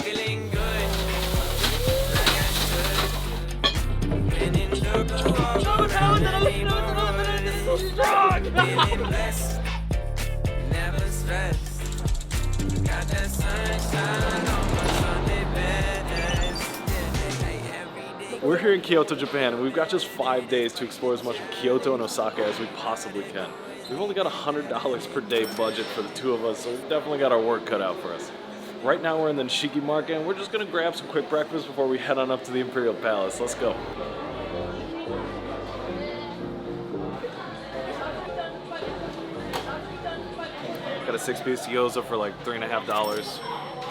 feeling good. Like I should. Been in the club, around the neighborhood. Feeling blessed, never stressed. Got that sunshine on my Sunday best. Every day. We're here in Kyoto, Japan, and we've got just 5 days to explore as much of Kyoto and Osaka as we possibly can. We've only got $100 per day budget for the two of us, so we've definitely got our work cut out for us. Right now we're in the Nishiki Market, and we're just gonna grab some quick breakfast before we head on up to the Imperial Palace. Let's go. Got a 6-piece Gyoza for like $3.50.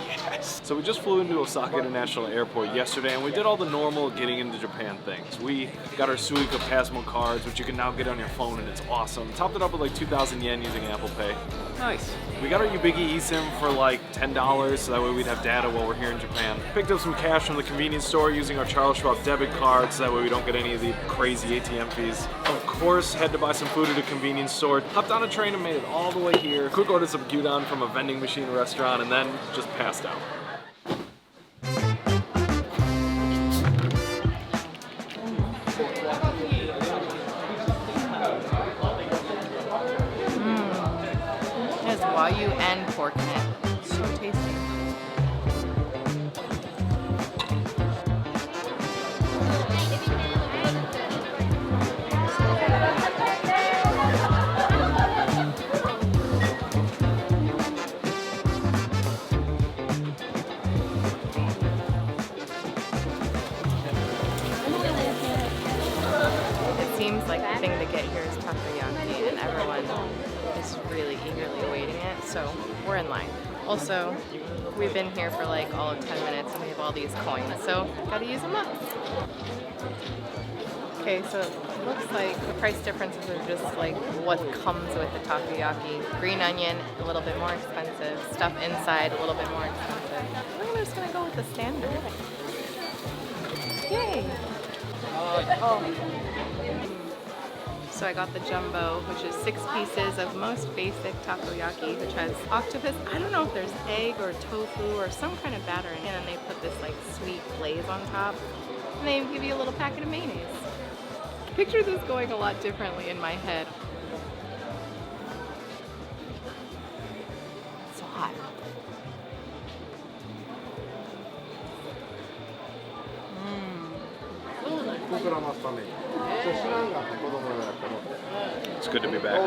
Yes. So we just flew into Osaka International Airport yesterday, and we did all the normal getting into Japan things. We got our Suica Passmo cards, which you can now get on your phone, and it's awesome. Topped it up with like 2,000 yen using Apple Pay. Nice. We got our Ubigi eSIM for like $10, so that way we'd have data while we're here in Japan. Picked up some cash from the convenience store using our Charles Schwab debit card, so that way we don't get any of the crazy ATM fees. Of course, had to buy some food at a convenience store. Hopped on a train and made it all the way here. Quick ordered some gyudon from a vending machine restaurant, and then just passed out. Wagyu and pork in it. So tasty. It seems like the thing to get here is takoyaki, and everyone is really eagerly awaiting it, so we're in line. Also, we've been here for like all of 10 minutes and we have all these coins, so gotta use them up. Okay, so it looks like the price differences are just like what comes with the takoyaki. Green onion, a little bit more expensive. Stuff inside, a little bit more expensive. I think I'm just gonna go with the standard. Yay! So I got the jumbo, which is 6 pieces of most basic takoyaki, which has octopus. I don't know if there's egg or tofu or some kind of batter in it, and they put this like sweet glaze on top, and they give you a little packet of mayonnaise. Picture this going a lot differently in my head. It's so hot. It's good to be back.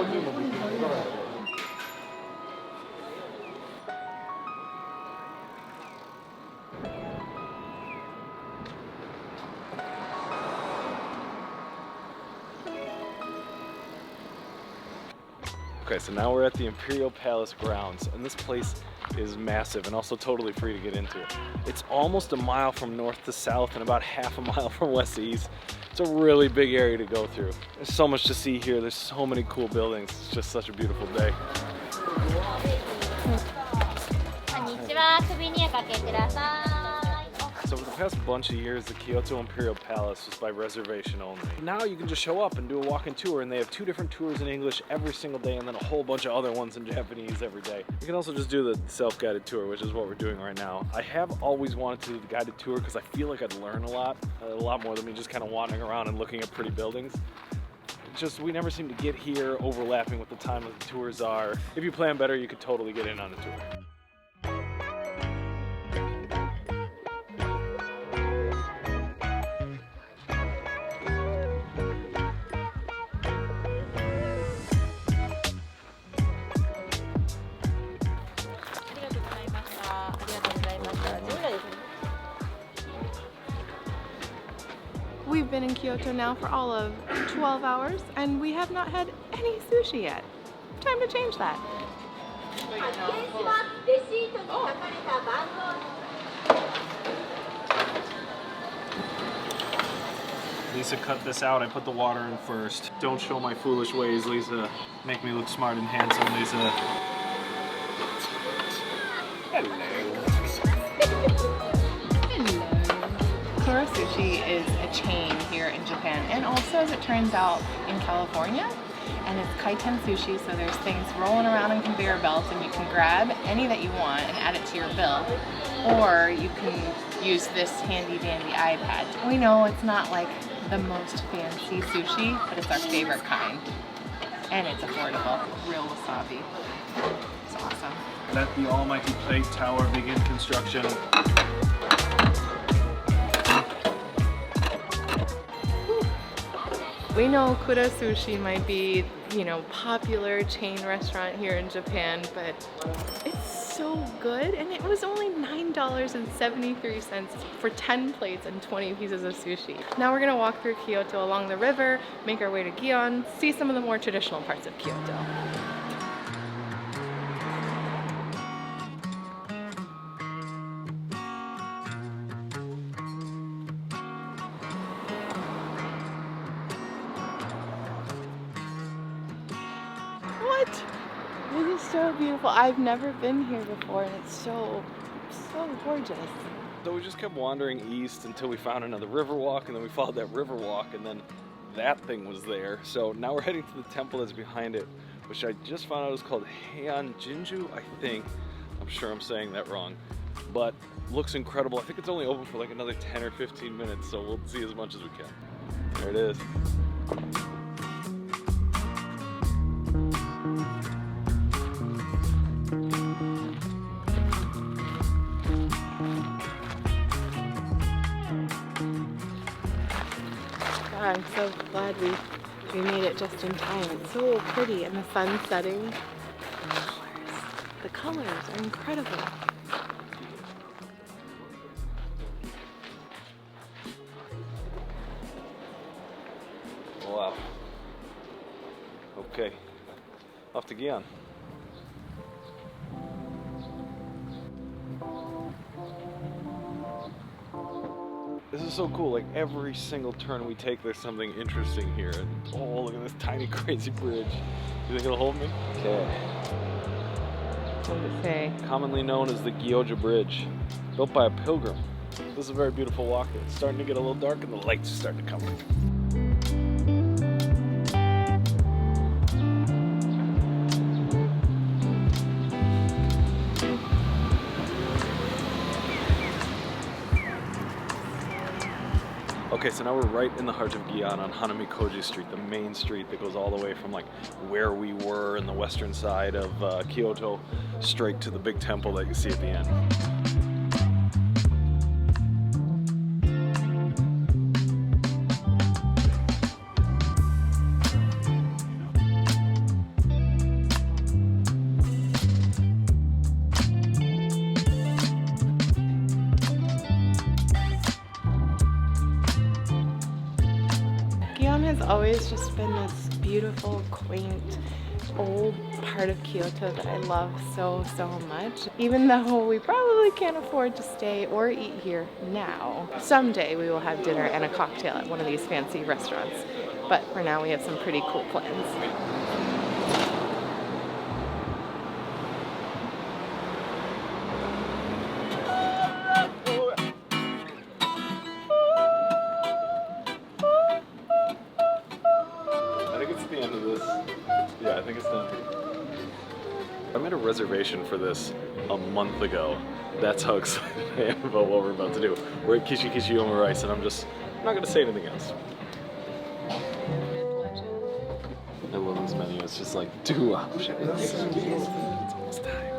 Okay, so now we're at the Imperial Palace grounds, and this place is massive and also totally free to get into. It's almost a mile from north to south and about half a mile from west to east. It's a really big area to go through. There's so much to see here. There's so many cool buildings. It's just such a beautiful day. So for the past bunch of years, the Kyoto Imperial Palace was by reservation only. Now you can just show up and do a walk-in tour, and they have 2 different tours in English every single day, and then a whole bunch of other ones in Japanese every day. You can also just do the self-guided tour, which is what we're doing right now. I have always wanted to do the guided tour because I feel like I'd learn a lot more than me just kind of wandering around and looking at pretty buildings. It's just we never seem to get here overlapping with the time that the tours are. If you plan better, you could totally get in on a tour. We've been in Kyoto now for all of 12 hours and we have not had any sushi yet. Time to change that. Lisa cut this out. I put the water in first. Don't show my foolish ways, Lisa. Make me look smart and handsome, Lisa. Hello. Kura Sushi is a chain here in Japan and also, as it turns out, in California. and it's kaiten sushi, so there's things rolling around on conveyor belts, and you can grab any that you want and add it to your bill, or you can use this handy dandy iPad. We know it's not like the most fancy sushi, but it's our favorite kind, and it's affordable. Real wasabi. It's awesome. Let the almighty plate tower begin construction. We know Kura Sushi might be, you know, popular chain restaurant here in Japan, but it's so good, and it was only $9.73 for 10 plates and 20 pieces of sushi. Now we're gonna walk through Kyoto along the river, make our way to Gion, see some of the more traditional parts of Kyoto. What? This is so beautiful. I've never been here before, and it's so gorgeous. So we just kept wandering east until we found another river walk, and then we followed that river walk, and then that thing was there. So now we're heading to the temple that's behind it, which I just found out is called Heian Jingu, I think. I'm sure I'm saying that wrong, but looks incredible. I think it's only open for like another 10 or 15 minutes, so we'll see as much as we can. There it is. I'm so glad we made it just in time. It's so pretty, and the sun setting. The colors are incredible. Wow. Okay, off to Gion. This is so cool, like every single turn we take there's something interesting here. And oh, look at this tiny crazy bridge. You think it'll hold me? Okay. What does it say? Commonly known as the Gyoza Bridge, built by a pilgrim. This is a very beautiful walk. It's starting to get a little dark and the lights are starting to come on. Okay, so now we're right in the heart of Gion on Hanamikoji Street, the main street that goes all the way from like where we were in the western side of Kyoto straight to the big temple that you see at the end. Has always just been this beautiful, quaint, old part of Kyoto that I love so much. Even though we probably can't afford to stay or eat here now, someday we will have dinner and a cocktail at one of these fancy restaurants. But for now, we have some pretty cool plans. Yeah, I think it's done. I made a reservation for this a month ago. That's how excited I am about what we're about to do. We're at Kichi Omurice, and I'm not going to say anything else. I love this menu. It's just like 2 options. It's almost time.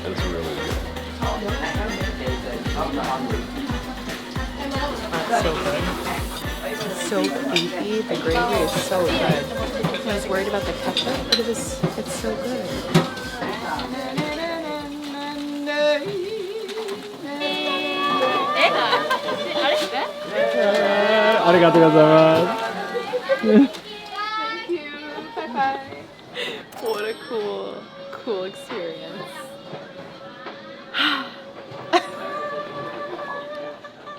That's really good. So good. So creepy. The gravy is so good. I was worried about the ketchup, but it's so good. Arigatou gozaimasu. Thank you. Bye-bye. What a cool experience.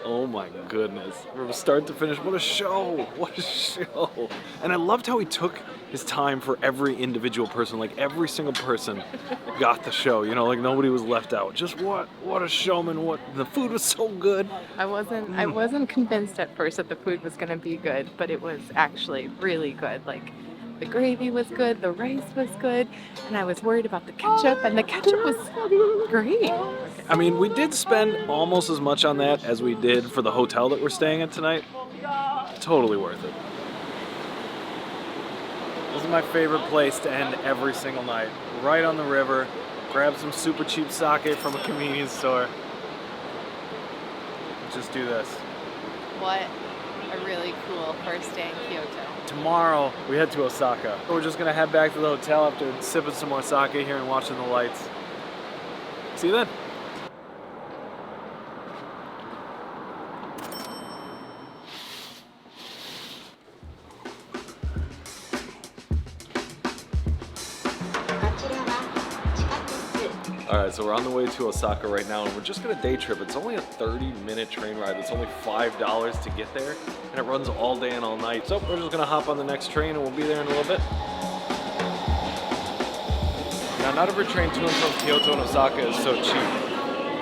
Oh my goodness. From start to finish, what a show! What a show! And I loved how he took his time for every individual person. Like every single person got the show, you know, like nobody was left out. Just what a showman, the food was so good. I wasn't convinced at first that the food was gonna be good, but it was actually really good. Like the gravy was good, the rice was good, and I was worried about the ketchup, and the ketchup was great. I mean, we did spend almost as much on that as we did for the hotel that we're staying at tonight. Totally worth it. This is my favorite place to end every single night. Right on the river, grab some super cheap sake from a convenience store. Just do this. What a really cool first day in Kyoto. Tomorrow, we head to Osaka. We're just gonna head back to the hotel after sipping some more sake here and watching the lights. See you then. Alright, so we're on the way to Osaka right now, and we're just gonna day trip. It's only a 30-minute train ride. It's only $5 to get there, and it runs all day and all night. So we're just gonna hop on the next train, and we'll be there in a little bit. Now, not every train to and from Kyoto and Osaka is so cheap.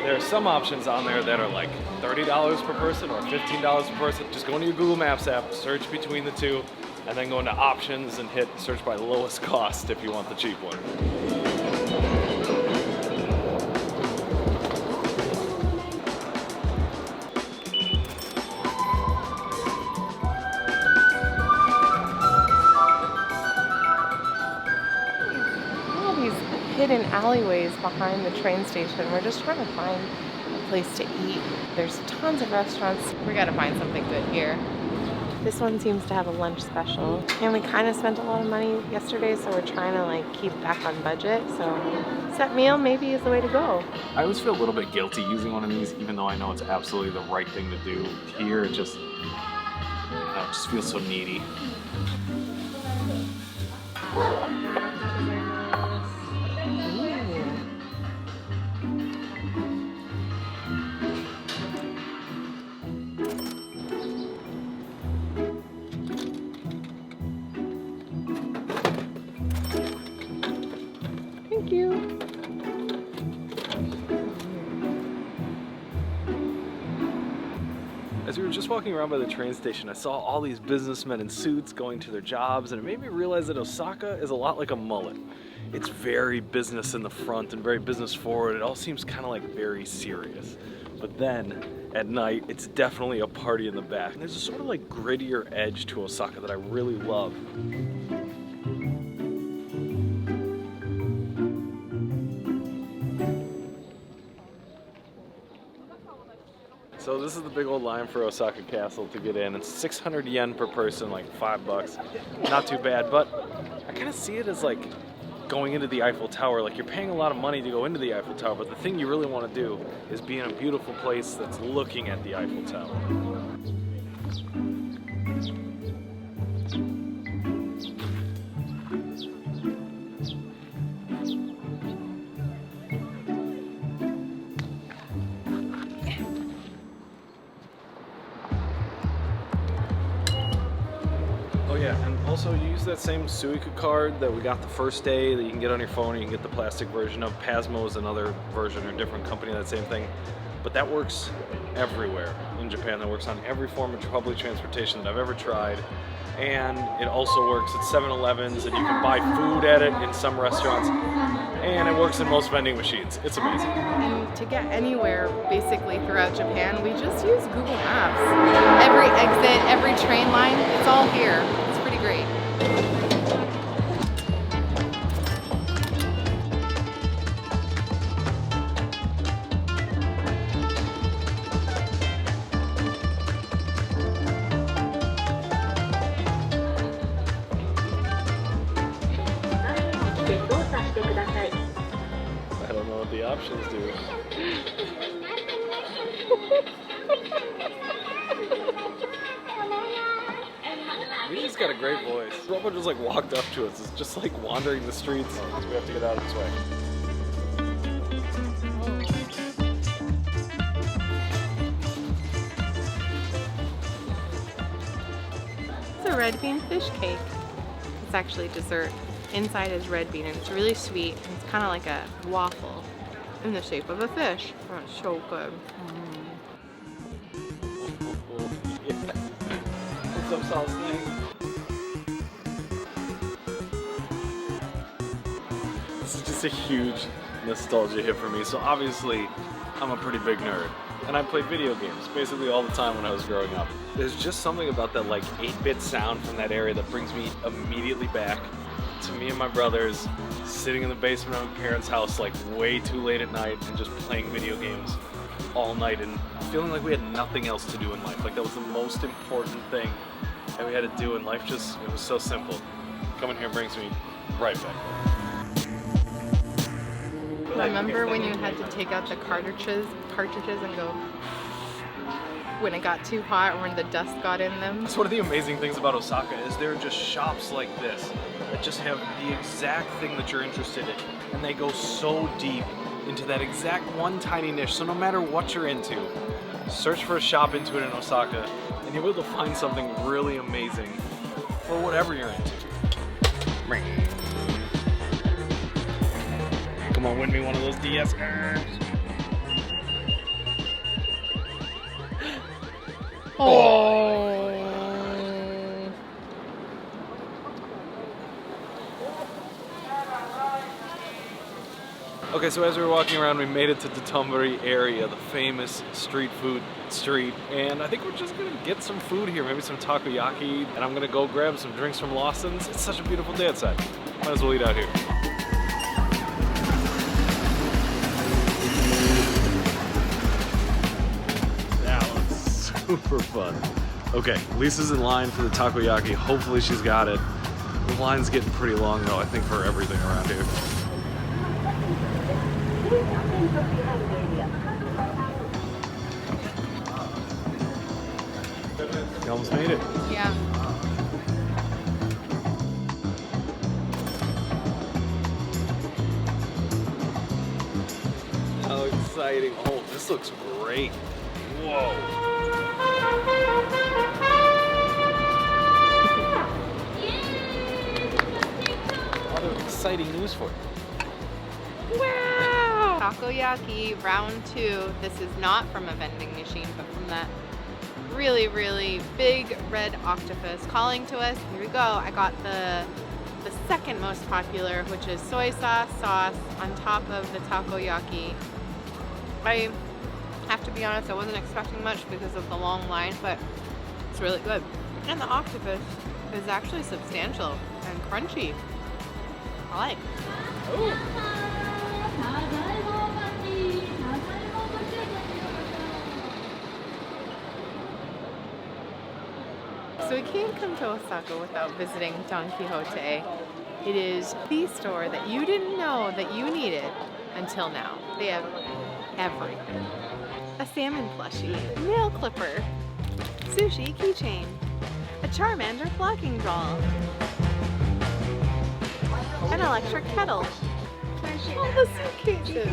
There are some options on there that are like $30 per person or $15 per person. Just go into your Google Maps app, search between the two, and then go into options and hit search by lowest cost if you want the cheap one. Hidden alleyways behind the train station. We're just trying to find a place to eat. There's tons of restaurants. We gotta find something good here. This one seems to have a lunch special. And we kind of spent a lot of money yesterday, so we're trying to like keep back on budget. So set meal maybe is the way to go. I always feel a little bit guilty using one of these, even though I know it's absolutely the right thing to do. Here, it just feels so needy. Thank you. As we were just walking around by the train station, I saw all these businessmen in suits going to their jobs, and it made me realize that Osaka is a lot like a mullet. It's very business in the front and very business forward. It all seems kind of like very serious. But then, at night, it's definitely a party in the back. And there's a sort of like grittier edge to Osaka that I really love. So this is the big old line for Osaka Castle to get in. It's 600 yen per person, like $5. Not too bad, but I kind of see it as like going into the Eiffel Tower. Like you're paying a lot of money to go into the Eiffel Tower, but the thing you really want to do is be in a beautiful place that's looking at the Eiffel Tower. Oh yeah, and also you use that same Suica card that we got the first day that you can get on your phone, or you can get the plastic version of. Pasmo is another version or different company of that same thing. But that works everywhere in Japan. That works on every form of public transportation that I've ever tried. And it also works at 7-Elevens, and you can buy food at it in some restaurants. And it works in most vending machines. It's amazing. And to get anywhere basically throughout Japan, we just use Google Maps. Every exit, every train line, it's all here. It's pretty great. I don't know what the options do. He's got a great voice. Robert just like walked up to us. It's just like wandering the streets. So we have to get out of his way. It's a red bean fish cake. It's actually dessert. Inside is red bean and it's really sweet. It's kind of like a waffle in the shape of a fish. Oh, it's so good. What's up, Salt Snake? This is just a huge nostalgia hit for me. So obviously, I'm a pretty big nerd. And I played video games basically all the time when I was growing up. There's just something about that like 8-bit sound from that area that brings me immediately back to me and my brothers sitting in the basement of my parents' house like way too late at night and just playing video games all night and feeling like we had nothing else to do in life. Like that was the most important thing that we had to do in life. Just, it was so simple. Coming here brings me right back there. Remember when you had to take out the cartridges and go when it got too hot or when the dust got in them? That's one of the amazing things about Osaka is there are just shops like this that just have the exact thing that you're interested in. And they go so deep into that exact one tiny niche. So no matter what you're into, search for a shop into it in Osaka and you'll be able to find something really amazing for whatever you're into. Come on, win me one of those DS cards. Oh. Okay, so as we were walking around, we made it to Dotonbori area, the famous street food street, and I think we're just gonna get some food here, maybe some takoyaki, and I'm gonna go grab some drinks from Lawson's. It's such a beautiful day outside. Might as well eat out here. That looks super fun. Okay, Lisa's in line for the takoyaki. Hopefully she's got it. The line's getting pretty long though, I think, for everything around here. You almost made it. Yeah. How exciting. Oh, this looks great. Whoa. A lot of exciting news for you. Wow! Takoyaki round 2. This is not from a vending machine, but from that really, really big red octopus calling to us. Here we go. I got the second most popular, which is soy sauce on top of the takoyaki. I have to be honest, I wasn't expecting much because of the long line, but it's really good. And the octopus is actually substantial and crunchy. I like. Ooh. So we can't come to Osaka without visiting Don Quijote. It is the store that you didn't know that you needed until now. They have everything. A salmon plushie, nail clipper, sushi keychain, a Charmander blocking doll, an electric kettle, all the suitcases,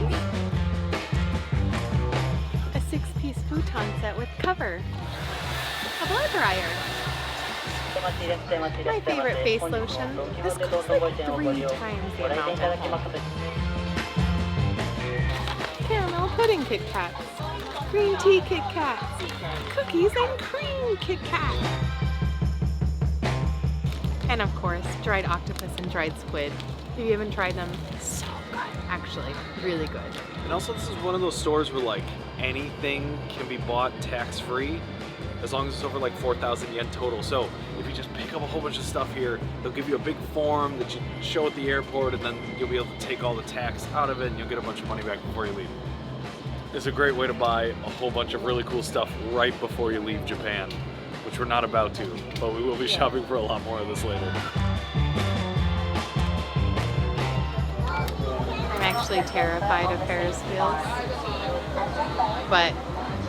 a 6-piece futon set with cover, a blow dryer, My favorite face lotion. This costs like 3 times the amount at home. Caramel pudding Kit Kats. Green tea Kit Kats. Cookies and cream Kit Kat. And of course, dried octopus and dried squid. If you haven't tried them, so good. Actually, really good. And also, this is one of those stores where like anything can be bought tax-free as long as it's over like 4,000 yen total. So if you just pick up a whole bunch of stuff here, they'll give you a big form that you show at the airport, and then you'll be able to take all the tax out of it and you'll get a bunch of money back before you leave. It's a great way to buy a whole bunch of really cool stuff right before you leave Japan, which we're not about to, but we will be shopping for a lot more of this later. I'm actually terrified of Ferris wheels, but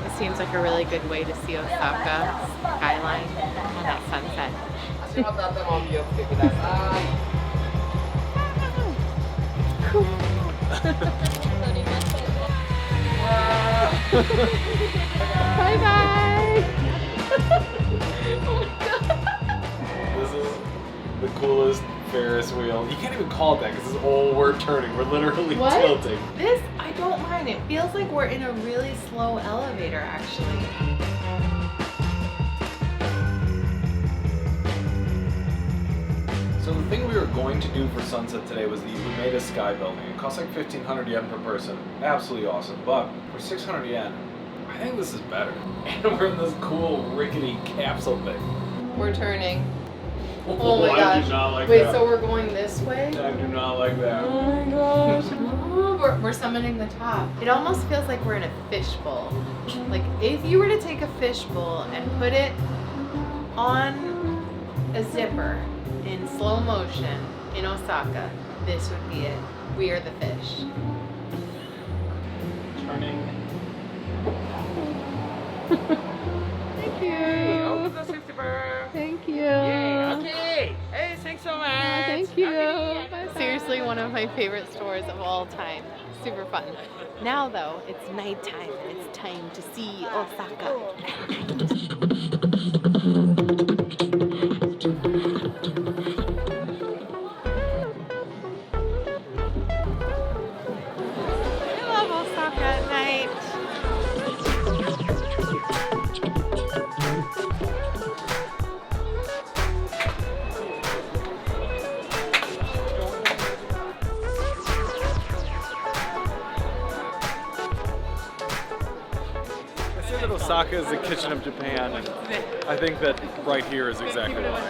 it seems like a really good way to see Osaka skyline and that sunset. Bye bye! This is the coolest Ferris wheel. You can't even call it that because this is all we're turning. We're literally tilting. This, I don't mind. It feels like we're in a really slow elevator, actually. So the thing we were going to do for sunset today was the Umeda Sky Building. It costs like 1,500 yen per person. Absolutely awesome. But for 600 yen, I think this is better. And we're in this cool rickety capsule thing. We're turning. Oh my I gosh. do not like Wait, that. so we're going this way? I do not like that. Oh my gosh. We're summiting the top. It almost feels like we're in a fishbowl. Like if you were to take a fishbowl and put it on a zipper in slow motion in Osaka, this would be it. We are the fish. Turning. Thank you. Thank you. Okay. Hey, thanks so much. Thank you. Seriously, one of my favorite stores of all time. Super fun. Now though, it's nighttime and it's time to see Osaka at night. I love Osaka at night. Osaka is the kitchen of Japan, and I think that right here is exactly why.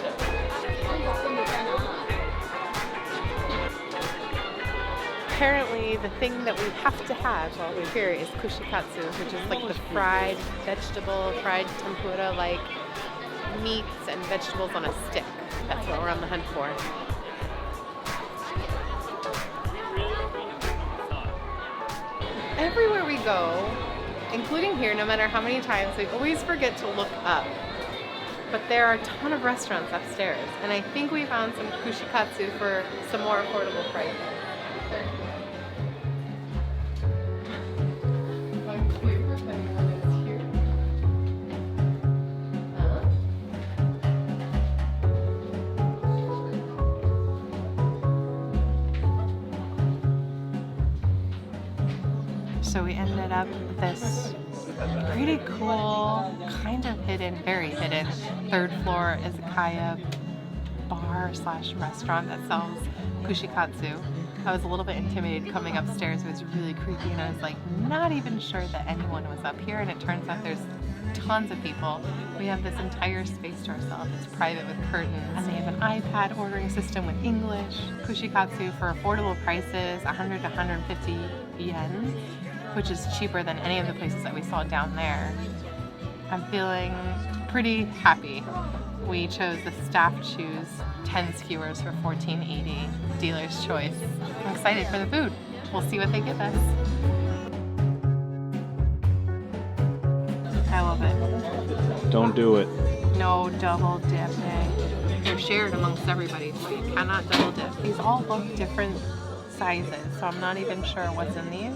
Apparently, the thing that we have to have while we're here is kushikatsu, which is like the fried vegetable, fried tempura, like meats and vegetables on a stick. That's what we're on the hunt for. Everywhere we go, including here, no matter how many times, we always forget to look up. But there are a ton of restaurants upstairs, and I think we found some kushikatsu for some more affordable prices. My favorite thing is here. So we ended up with this pretty cool, kind of hidden, very hidden, third floor izakaya bar slash restaurant that sells kushikatsu. I was a little bit intimidated coming upstairs. It was really creepy, and I was like not even sure that anyone was up here, and it turns out there's tons of people. We have this entire space to ourselves. It's private with curtains, and they have an iPad ordering system with English. Kushikatsu for affordable prices, 100 to 150 yen, which is cheaper than any of the places that we saw down there. I'm feeling pretty happy. We chose the staff choose 10 skewers for $14.80, dealer's choice. I'm excited for the food. We'll see what they give us. I love it. Don't do it. No double dipping. They're shared amongst everybody, so you cannot double dip. These all look different sizes, so I'm not even sure what's in these.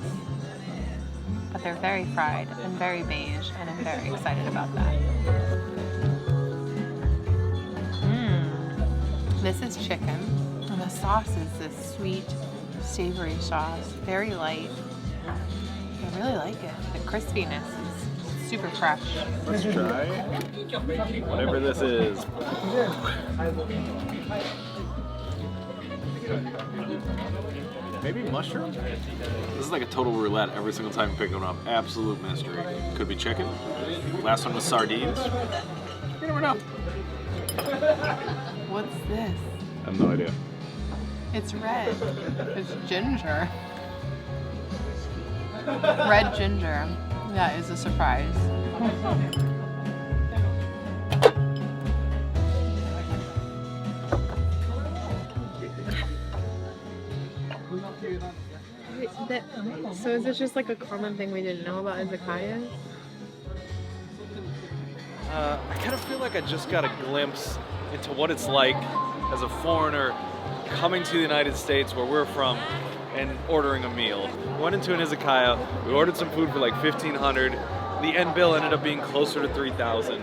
But they're very fried and very beige, and I'm very excited about that. This is chicken, and the sauce is this sweet, savory sauce, very light. I really like it. The crispiness is super fresh. Let's try whatever this is. Maybe mushroom? This is like a total roulette every single time you pick one up. Absolute mystery. Could be chicken. Last one was sardines. You never know. What's this? I have no idea. It's red. It's ginger. Red ginger. That is a surprise. So is this just like a common thing we didn't know about izakayas? I kind of feel like I just got a glimpse into what it's like as a foreigner coming to the United States where we're from and ordering a meal. We went into an izakaya, we ordered some food for like $1,500. The end bill ended up being closer to $3,000.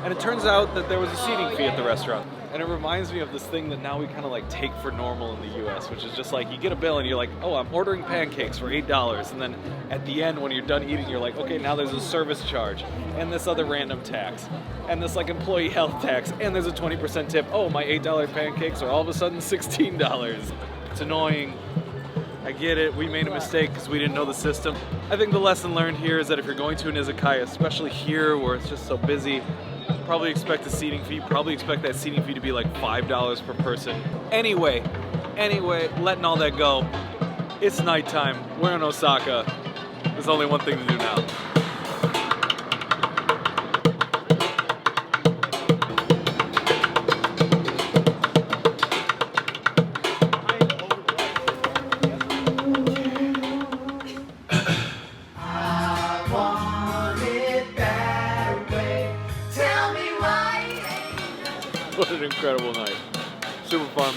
And it turns out that there was a seating fee at the restaurant. And it reminds me of this thing that now we kind of like take for normal in the US, which is just like you get a bill and you're like, oh, I'm ordering pancakes for $8. And then at the end, when you're done eating, you're like, okay, now there's a service charge and this other random tax and this like employee health tax and there's a 20% tip. Oh, my $8 pancakes are all of a sudden $16. It's annoying. I get it, we made a mistake because we didn't know the system. I think the lesson learned here is that if you're going to an izakaya, especially here where it's just so busy, probably expect a seating fee, probably expect that seating fee to be like $5 per person. Anyway, letting all that go, it's nighttime, we're in Osaka. There's only one thing to do now. What an incredible night. Super fun.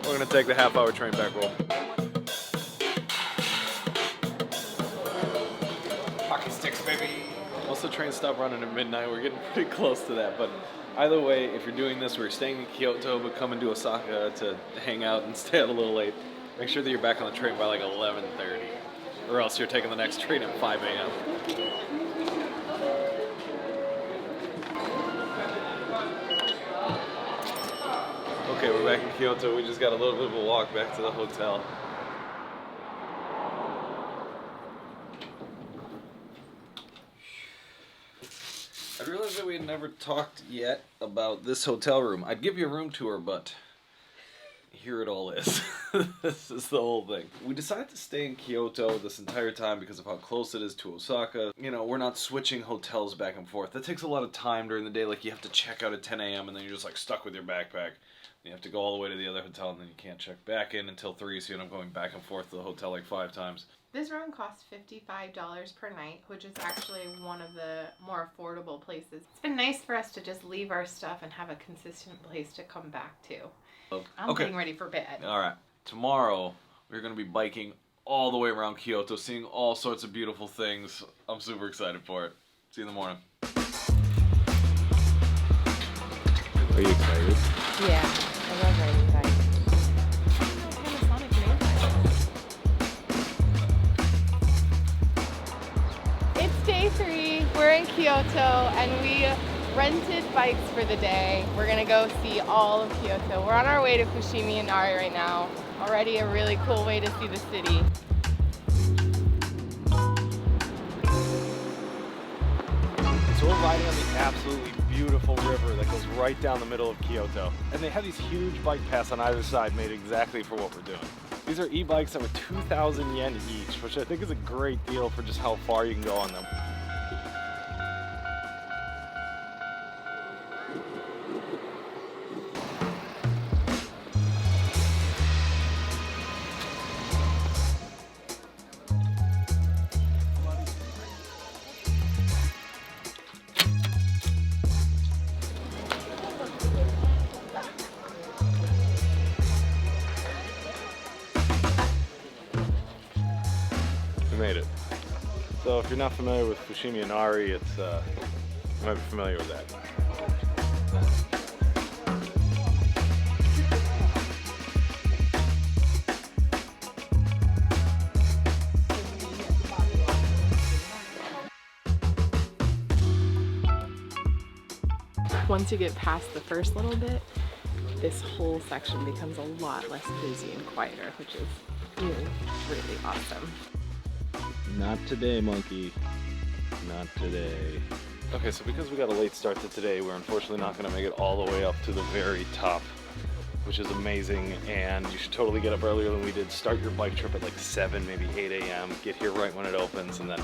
We're gonna take the half-hour train back roll. Hockey sticks, baby. Once the train stopped running at midnight, we're getting pretty close to that. But either way, if you're doing this, we're staying in Kyoto, but coming to Osaka to hang out and stay out a little late, make sure that you're back on the train by like 11:30, or else you're taking the next train at 5 a.m. Okay, we're back in Kyoto. We just got a little bit of a walk back to the hotel. I realized that we had never talked yet about this hotel room. I'd give you a room tour, but here it all is. This is the whole thing. We decided to stay in Kyoto this entire time because of how close it is to Osaka. You know, we're not switching hotels back and forth. That takes a lot of time during the day. Like, you have to check out at 10 a.m. and then you're just like stuck with your backpack. You have to go all the way to the other hotel and then you can't check back in until 3, so you end up going back and forth to the hotel like 5 times. This room costs $55 per night, which is actually one of the more affordable places. It's been nice for us to just leave our stuff and have a consistent place to come back to. I'm getting ready for bed. Alright, tomorrow we're going to be biking all the way around Kyoto, seeing all sorts of beautiful things. I'm super excited for it. See you in the morning. Are you excited? Yeah, I love riding bikes. It's day 3. We're in Kyoto and we rented bikes for the day. We're gonna go see all of Kyoto. We're on our way to Fushimi Inari right now. Already a really cool way to see the city. So we're riding on the absolutely beautiful river that goes right down the middle of Kyoto. And they have these huge bike paths on either side made exactly for what we're doing. These are e-bikes that were 2,000 yen each, which I think is a great deal for just how far you can go on them. We made it. So if you're not familiar with Fushimi Inari, it's you might be familiar with that. once you get past the first little bit, this whole section becomes a lot less busy and quieter, which is really, really awesome. Not today, monkey. Not today. Okay, so because we got a late start to today, we're unfortunately not going to make it all the way up to the very top, which is amazing, and you should totally get up earlier than we did. Start your bike trip at like 7, maybe 8 a.m. Get here right when it opens, and then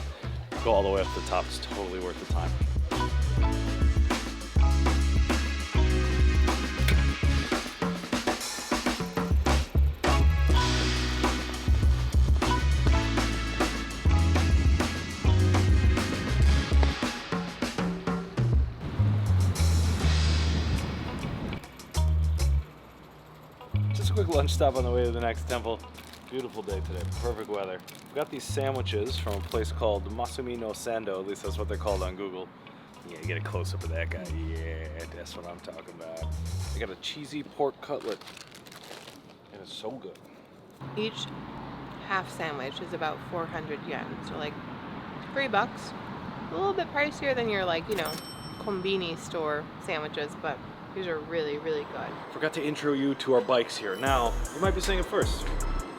go all the way up to the top. It's totally worth the time. A quick lunch stop on the way to the next temple. Beautiful day today, perfect weather. We got these sandwiches from a place called Masumi no Sando, at least that's what they're called on Google. Yeah, you get a close up of that guy. Yeah, that's what I'm talking about. I got a cheesy pork cutlet. It is so good. Each half sandwich is about 400 yen, so like $3. A little bit pricier than your like, you know, konbini store sandwiches, but these are really, really good. Forgot to intro you to our bikes here. Now, you might be saying it first,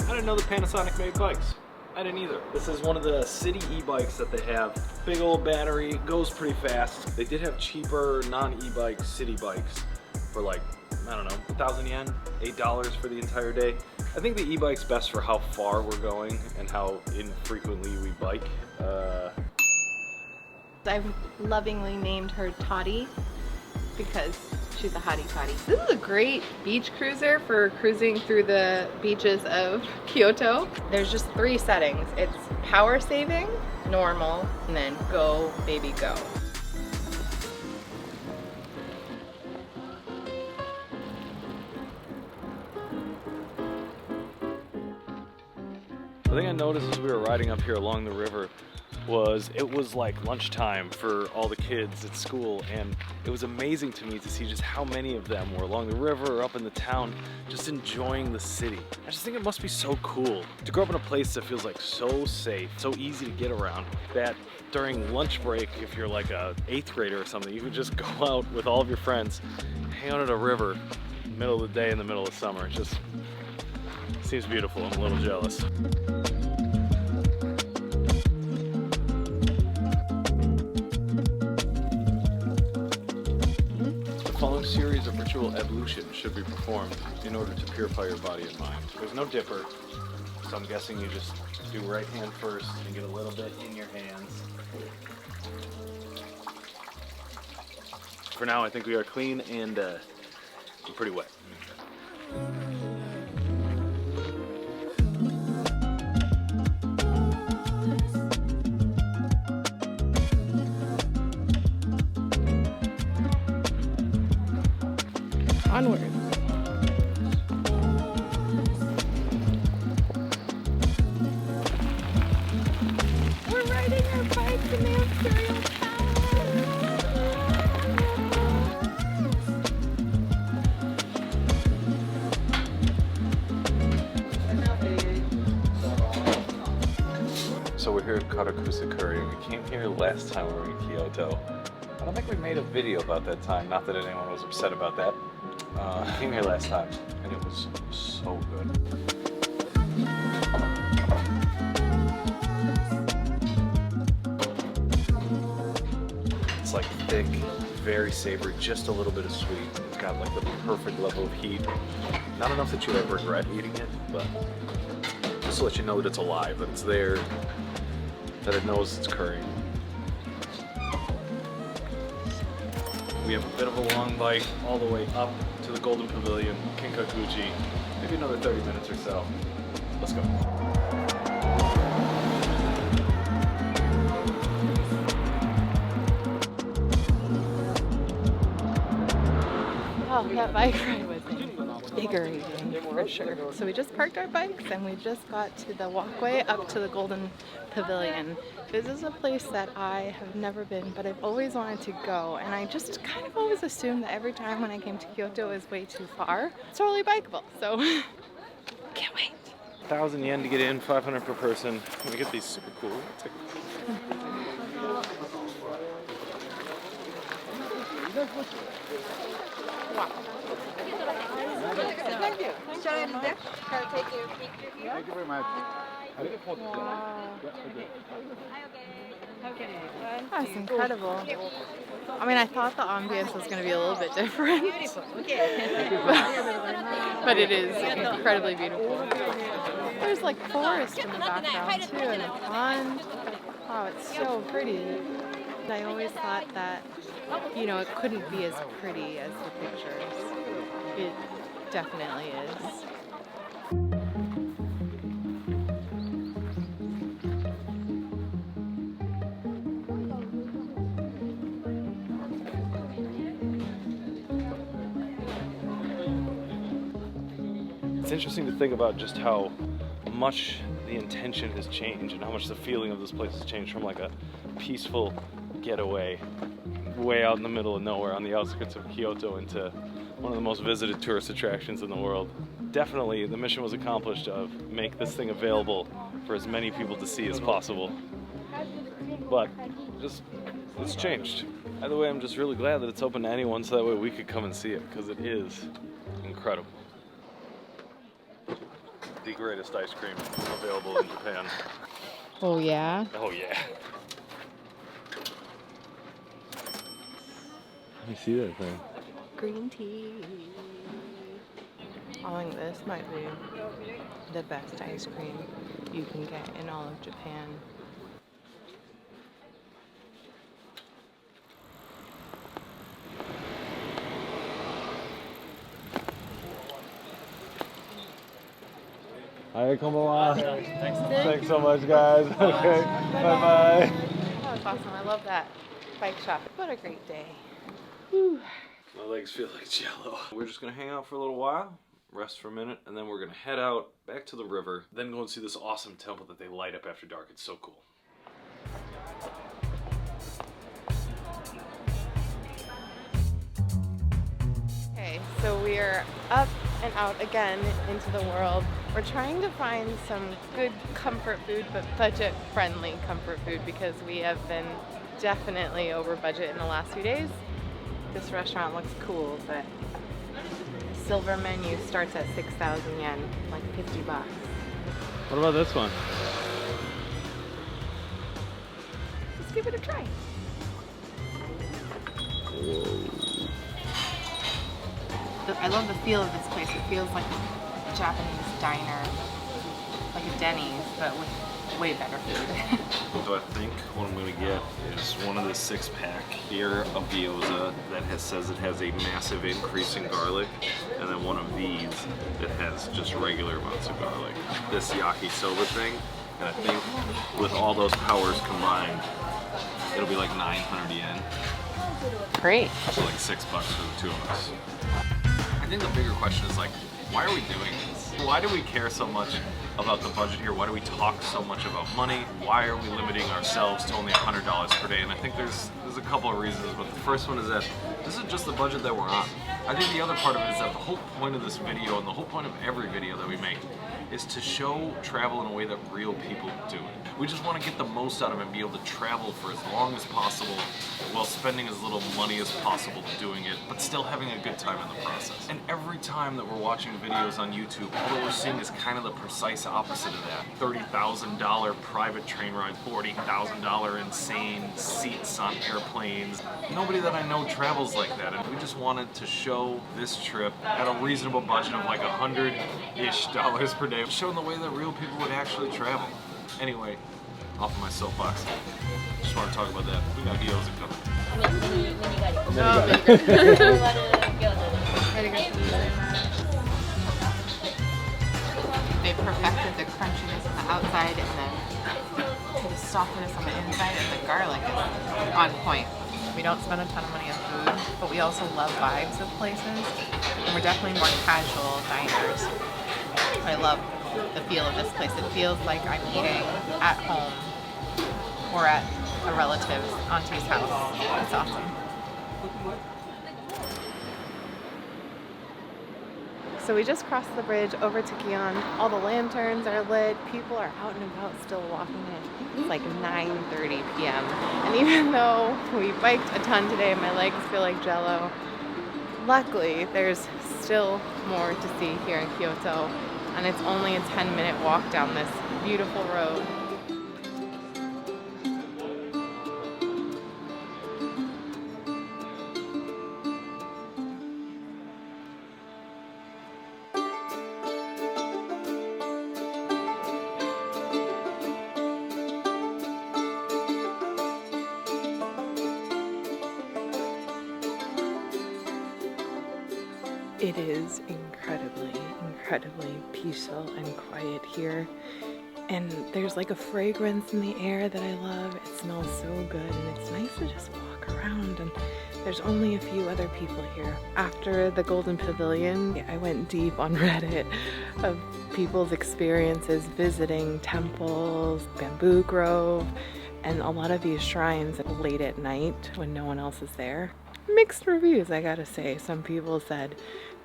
I didn't know that Panasonic made bikes. I didn't either. This is one of the city e-bikes that they have. Big old battery, goes pretty fast. They did have cheaper non-e-bike city bikes for like, I don't know, 1,000 yen, $8 for the entire day. I think the e-bike's best for how far we're going and how infrequently we bike. I've lovingly named her Toddy because she's a hottie toddy. This is a great beach cruiser for cruising through the beaches of Kyoto. There's just 3 settings. It's power saving, normal, and then go, baby, go. The thing I noticed as we were riding up here along the river was it was like lunchtime for all the kids at school, and it was amazing to me to see just how many of them were along the river or up in the town just enjoying the city. I just think it must be so cool to grow up in a place that feels like so safe, so easy to get around, that during lunch break, if you're like a 8th grader or something, you could just go out with all of your friends, hang out at a river, middle of the day in the middle of summer. It just seems beautiful. I'm a little jealous. The following series of ritual ablutions should be performed in order to purify your body and mind. There's no dipper, so I'm guessing you just do right hand first and get a little bit in your hands. For now, I think we are clean and pretty wet. Onward. We're riding our bikes in the Imperial So we're here at Karaoke. We came here last time we were in Kyoto. I don't think we made a video about that time, not that anyone was upset about that. I came here last time, and it was so good. It's like thick, very savory, just a little bit of sweet. It's got like the perfect level of heat. Not enough that you ever regret eating it, but just to let you know that it's alive, that it's there, that it knows it's currying. We have a bit of a long bike all the way up to the Golden Pavilion, Kinakakuji. Maybe another 30 minutes or so. Let's go. Oh, that bike ride was invigorating for sure. So we just parked our bikes and we just got to the walkway up to the Golden Pavilion. This is a place that I have never been, but I've always wanted to go, and I just kind of always assumed that every time when I came to Kyoto it was way too far. It's totally bikeable, so can't wait. 1,000 yen to get in, 500 per person. We get these super cool tickets. Thank you. Shall I take your picture here? Thank you very much. That's incredible. I mean, I thought the ambience was going to be a little bit different, but it is incredibly beautiful. There's like forest in the background too, and a pond. Wow, it's so pretty. I always thought that, you know, it couldn't be as pretty as the pictures. It definitely is. It's interesting to think about just how much the intention has changed and how much the feeling of this place has changed from like a peaceful getaway way out in the middle of nowhere on the outskirts of Kyoto into one of the most visited tourist attractions in the world. Definitely the mission was accomplished of make this thing available for as many people to see as possible. But just, it's changed. Either way, I'm just really glad that it's open to anyone so that way we could come and see it, because it is incredible. The greatest ice cream available in Japan. Oh yeah? Oh yeah. Let me see that thing. Green tea. I think this might be the best ice cream you can get in all of Japan. Hi, konbanwa. Thanks so much, guys. Okay, bye-bye. That was awesome. I love that bike shop. What a great day. Whew. My legs feel like jello. We're just gonna hang out for a little while, rest for a minute, and then we're gonna head out back to the river, then go and see this awesome temple that they light up after dark. It's so cool. Okay, so we are up and out again into the world. We're trying to find some good comfort food, but budget-friendly comfort food, because we have been definitely over budget in the last few days. This restaurant looks cool, but silver menu starts at 6,000 yen, like 50 bucks. What about this one? Let's give it a try. I love the feel of this place. It feels like a Japanese diner, like a Denny's, but with way better food. So I think what I'm gonna get is one of the 6-pack here of Gyoza that says it has a massive increase in garlic, and then one of these that has just regular amounts of garlic. This Yakisoba thing, and I think with all those powers combined, it'll be like 900 yen. Great. So like $6 for the two of us. I think the bigger question is like, why are we doing this? Why do we care so much about the budget here? Why do we talk so much about money? Why are we limiting ourselves to only $100 per day? And I think there's a couple of reasons, but the first one is that this is just the budget that we're on. I think the other part of it is that the whole point of this video, and the whole point of every video that we make, is to show travel in a way that real people do it. We just want to get the most out of it and be able to travel for as long as possible while spending as little money as possible doing it, but still having a good time in the process. And every time that we're watching videos on YouTube, all that we're seeing is kind of the precise opposite of that. $30,000 private train ride, $40,000 insane seats on airplanes. Nobody that I know travels like that, and we just wanted to show this trip at a reasonable budget of like $100-ish per day, showing the way that real people would actually travel. Anyway, off of my soapbox. Just want to talk about that. We got Gyoza coming. They perfected the crunchiness on the outside and the softness on the inside, and the garlic is on point. We don't spend a ton of money on food, but we also love vibes of places, and we're definitely more casual diners. I love the feel of this place. It feels like I'm eating at home or at a relative's auntie's house. It's awesome. So we just crossed the bridge over to Gion. All the lanterns are lit. People are out and about still walking in. It's like 9:30 p.m. And even though we biked a ton today, my legs feel like jello. Luckily, there's still more to see here in Kyoto. And it's only a 10-minute walk down this beautiful road. It is incredibly peaceful and quiet here. And there's like a fragrance in the air that I love. It smells so good and it's nice to just walk around, and there's only a few other people here. After the Golden Pavilion, I went deep on Reddit of people's experiences visiting temples, Bamboo Grove, and a lot of these shrines late at night when no one else is there. Mixed reviews, I gotta say. Some people said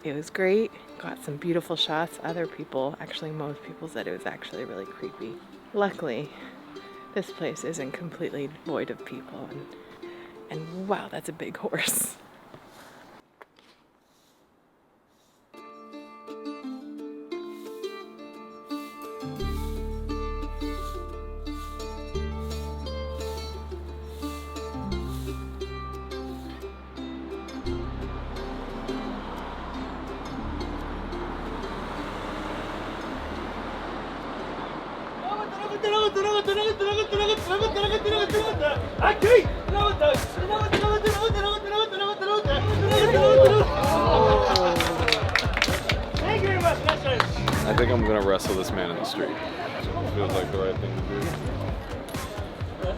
it was great, got some beautiful shots. Other people, actually most people, said it was actually really creepy. Luckily, this place isn't completely void of people, and wow, that's a big horse. I think I'm gonna wrestle this man in the street. Feels like the right thing to do.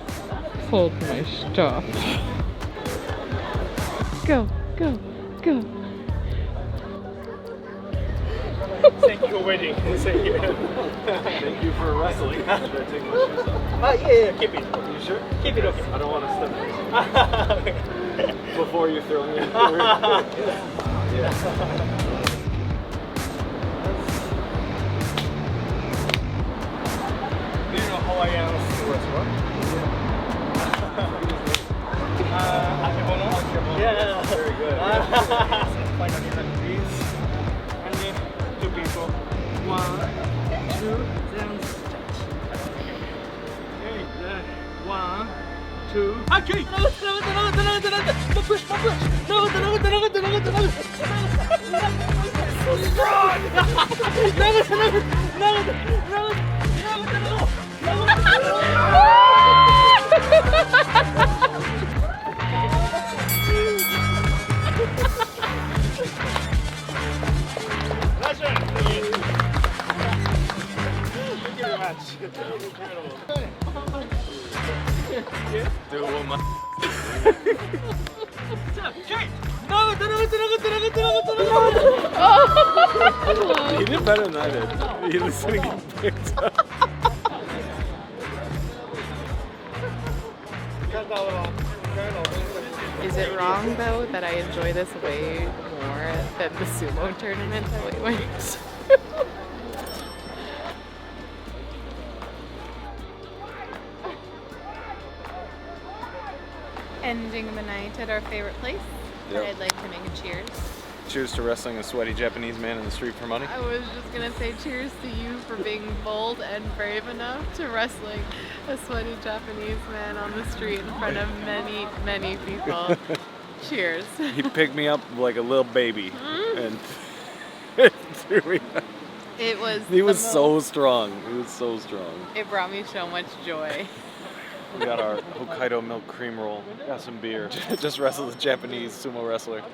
Hold my stuff. Go, go, go. Thank you for waiting. Thank you. Thank you for wrestling. Should I take my shoes off? Yeah, keep it. You sure? Keep it okay. I don't want to step in before you throw me in. Yeah. Do you know Hawaiian restaurant? Akebono? Yeah. Very good. Finally, like this. And then two people. 1, 2, then start. Okay, then 1, 2. Okay! No push! No! So strong! Do one more. He did better than I did. He was gonna get picked up. Is it wrong though that I enjoy this way more than the sumo tournament that we went to? Ending the night at our favorite place. Yep. I'd like to make a cheers. Cheers to wrestling a sweaty Japanese man in the street for money. I was just gonna say cheers to you for being bold and brave enough to wrestling a sweaty Japanese man on the street in front of many people. Cheers. He picked me up like a little baby and threw me out. He was so strong. He was so strong. It brought me so much joy. We got our Hokkaido milk cream roll, got some beer, just wrestled a Japanese sumo wrestler.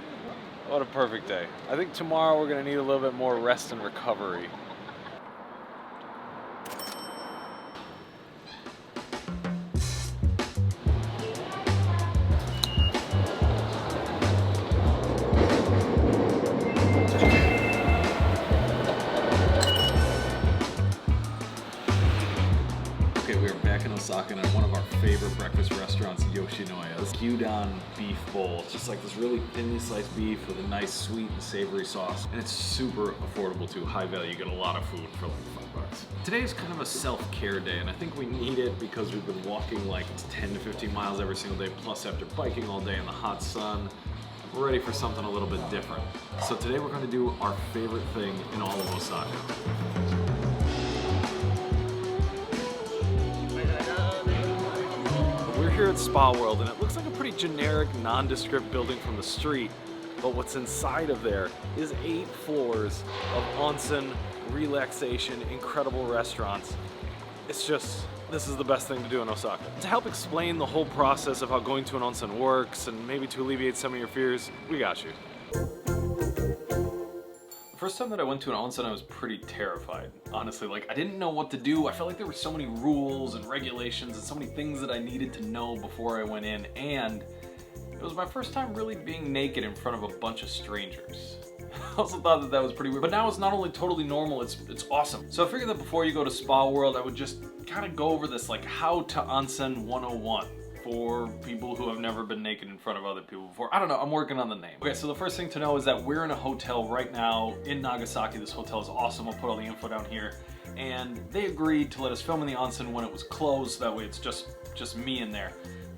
What a perfect day. I think tomorrow we're gonna need a little bit more rest and recovery. Osaka and at one of our favorite breakfast restaurants, Yoshinoya. This Gion beef bowl. It's just like this really thinly sliced beef with a nice sweet and savory sauce. And it's super affordable too, high value. You get a lot of food for like $5. Today is kind of a self-care day, and I think we need it because we've been walking like 10 to 15 miles every single day, plus after biking all day in the hot sun. We're ready for something a little bit different. So today we're going to do our favorite thing in all of Osaka. We're here at Spa World, and it looks like a pretty generic, nondescript building from the street, but what's inside of there is 8 floors of onsen, relaxation, incredible restaurants. It's just, this is the best thing to do in Osaka. To help explain the whole process of how going to an onsen works and maybe to alleviate some of your fears, we got you. The first time that I went to an onsen, I was pretty terrified. Honestly, like I didn't know what to do. I felt like there were so many rules and regulations and so many things that I needed to know before I went in, and it was my first time really being naked in front of a bunch of strangers. I also thought that that was pretty weird, but now it's not only totally normal, it's awesome. So I figured that before you go to Spa World, I would just kind of go over this like how to onsen 101 for people who have never been naked in front of other people before. I don't know, I'm working on the name. Okay, so the first thing to know is that we're in a hotel right now in Nagasaki. This hotel is awesome. I'll put all the info down here. And they agreed to let us film in the onsen when it was closed. That way it's just me in there.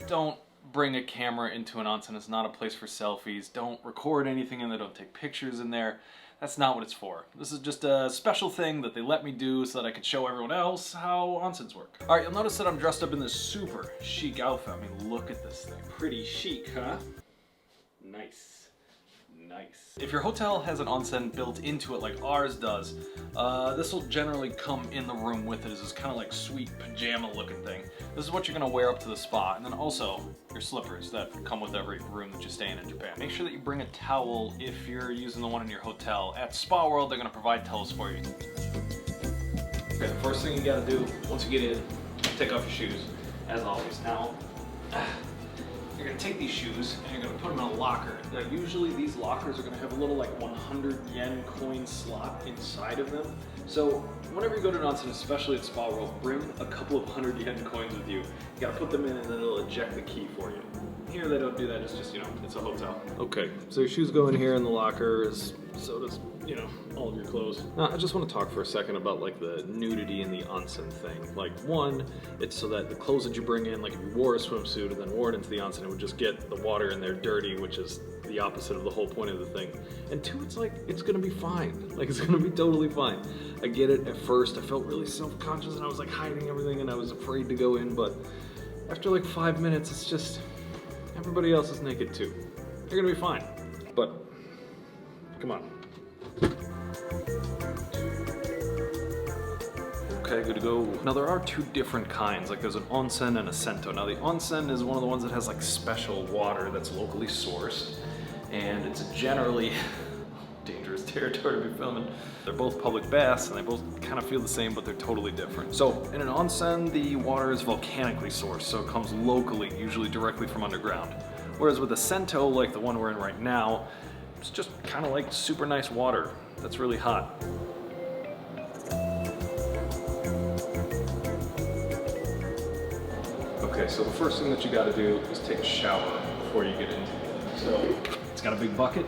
Don't bring a camera into an onsen. It's not a place for selfies. Don't record anything in there. Don't take pictures in there. That's not what it's for. This is just a special thing that they let me do so that I could show everyone else how onsens work. All right, you'll notice that I'm dressed up in this super chic outfit. I mean, look at this thing. Pretty chic, huh? Nice. Nice. If your hotel has an onsen built into it like ours does, this will generally come in the room with it as this kind of like sweet pajama looking thing. This is what you're gonna wear up to the spa, and then also your slippers that come with every room that you stay in Japan. Make sure that you bring a towel if you're using the one in your hotel. At Spa World, they're gonna provide towels for you. Okay, the first thing you gotta do once you get in, take off your shoes, as always. Now, you're gonna take these shoes and you're gonna put them in a locker. Now, usually these lockers are gonna have a little like 100 yen coin slot inside of them. So whenever you go to an onsen, especially at Spa World, bring a couple of 100 yen coins with you. You gotta put them in and then it'll eject the key for you. Here they don't do that, it's just, you know, it's a hotel. Okay, so your shoes go in here in the lockers, so does, you know, all of your clothes. Now, I just want to talk for a second about like the nudity in the onsen thing. Like one, it's so that the clothes that you bring in, like if you wore a swimsuit and then wore it into the onsen, it would just get the water in there dirty, which is the opposite of the whole point of the thing. And two, it's like, it's gonna be fine. Like it's gonna be totally fine. I get it, at first I felt really self-conscious and I was like hiding everything and I was afraid to go in, but after like 5 minutes, it's just, everybody else is naked too. You're gonna be fine. But, come on. Okay, good to go. Now there are 2 different kinds, like there's an onsen and a sento. Now the onsen is one of the ones that has like special water that's locally sourced, and it's generally dangerous territory to be filming. They're both public baths and they both kind of feel the same, but they're totally different. So in an onsen, the water is volcanically sourced, so it comes locally, usually directly from underground. Whereas with a sento, like the one we're in right now, it's just kind of like super nice water that's really hot. Okay, so the first thing that you gotta do is take a shower before you get into it. So it's got a big bucket.